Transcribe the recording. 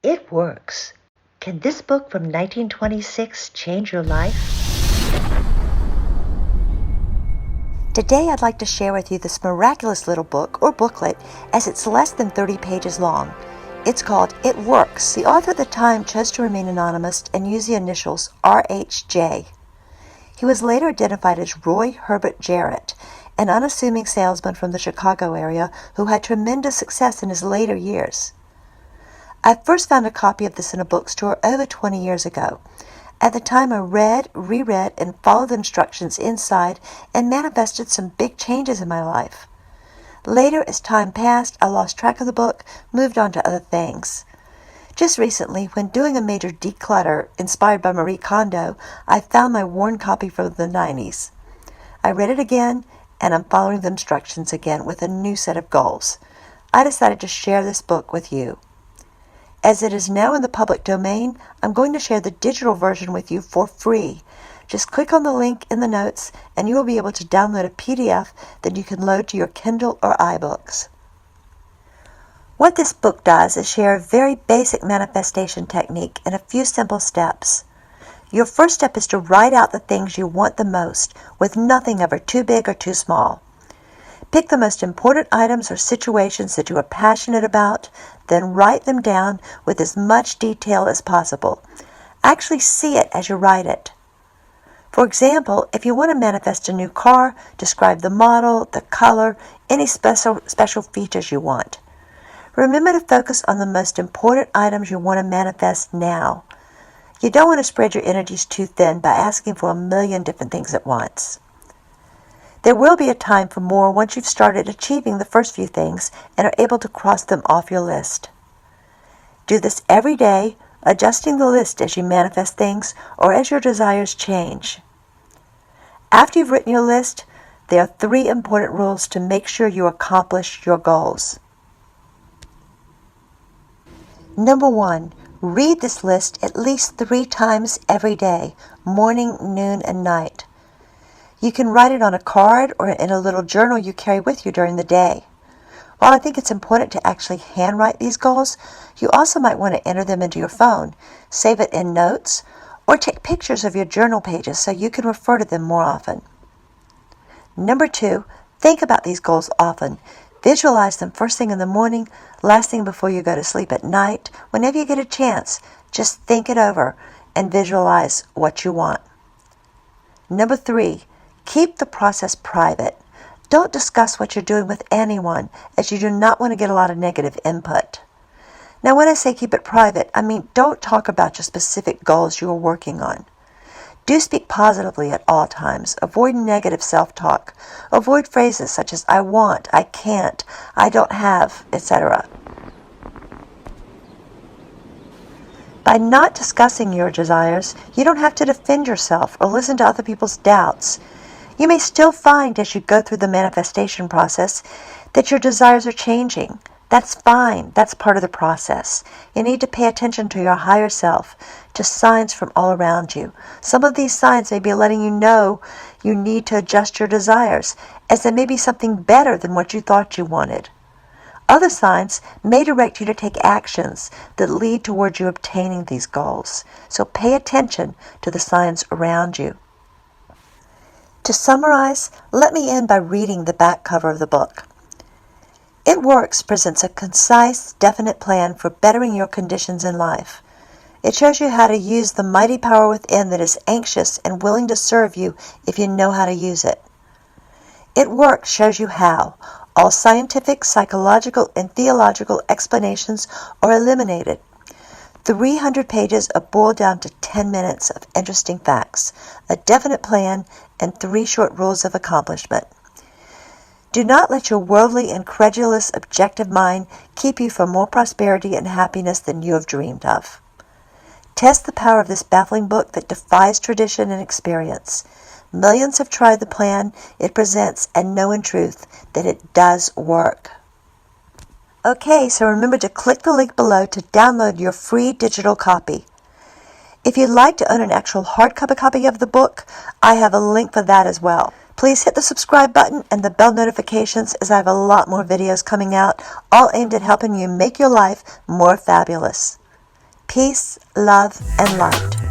It works. Can this book from 1926 change your life? Today I'd like to share with you this miraculous little book, or booklet, as it's less than 30 pages long. It's called It Works. The author at the time chose to remain anonymous and use the initials RHJ. He was later identified as Roy Herbert Jarrett, an unassuming salesman from the Chicago area who had tremendous success in his later years. I first found a copy of this in a bookstore over 20 years ago. At the time, I read, reread, and followed the instructions inside and manifested some big changes in my life. Later, as time passed, I lost track of the book, moved on to other things. Just recently, when doing a major declutter inspired by Marie Kondo, I found my worn copy from the 90s. I read it again, and I'm following the instructions again with a new set of goals. I decided to share this book with you. As it is now in the public domain, I'm going to share the digital version with you for free. Just click on the link in the notes, and you will be able to download a PDF that you can load to your Kindle or iBooks. What this book does is share a very basic manifestation technique in a few simple steps. Your first step is to write out the things you want the most, with nothing ever too big or too small. Pick the most important items or situations that you are passionate about, then write them down with as much detail as possible. Actually see it as you write it. For example, if you want to manifest a new car, describe the model, the color, any special features you want. Remember to focus on the most important items you want to manifest now. You don't want to spread your energies too thin by asking for a million different things at once. There will be a time for more once you've started achieving the first few things and are able to cross them off your list. Do this every day, adjusting the list as you manifest things or as your desires change. After you've written your list, there are 3 important rules to make sure you accomplish your goals. Number 1, read this list at least 3 times every day, morning, noon, and night. You can write it on a card or in a little journal you carry with you during the day. While I think it's important to actually handwrite these goals, you also might want to enter them into your phone, save it in notes, or take pictures of your journal pages so you can refer to them more often. Number 2, think about these goals often. Visualize them first thing in the morning, last thing before you go to sleep at night. Whenever you get a chance, just think it over and visualize what you want. Number 3, keep the process private. Don't discuss what you're doing with anyone, as you do not want to get a lot of negative input. Now, when I say keep it private, I mean don't talk about your specific goals you are working on. Do speak positively at all times. Avoid negative self-talk. Avoid phrases such as I want, I can't, I don't have, etc. By not discussing your desires, you don't have to defend yourself or listen to other people's doubts. You may still find as you go through the manifestation process that your desires are changing. That's fine. That's part of the process. You need to pay attention to your higher self, to signs from all around you. Some of these signs may be letting you know you need to adjust your desires, as there may be something better than what you thought you wanted. Other signs may direct you to take actions that lead towards you obtaining these goals. So pay attention to the signs around you. To summarize, let me end by reading the back cover of the book. It Works presents a concise, definite plan for bettering your conditions in life. It shows you how to use the mighty power within that is anxious and willing to serve you if you know how to use it. It Works shows you how. All scientific, psychological, and theological explanations are eliminated. 300 pages are boiled down to 10 minutes of interesting facts, a definite plan, and 3 short rules of accomplishment. Do not let your worldly, incredulous, objective mind keep you from more prosperity and happiness than you have dreamed of. Test the power of this baffling book that defies tradition and experience. Millions have tried the plan it presents and know in truth that it does work. Okay, so remember to click the link below to download your free digital copy. If you'd like to own an actual hardcover copy of the book, I have a link for that as well. Please hit the subscribe button and the bell notifications, as I have a lot more videos coming out, all aimed at helping you make your life more fabulous. Peace, love, and light.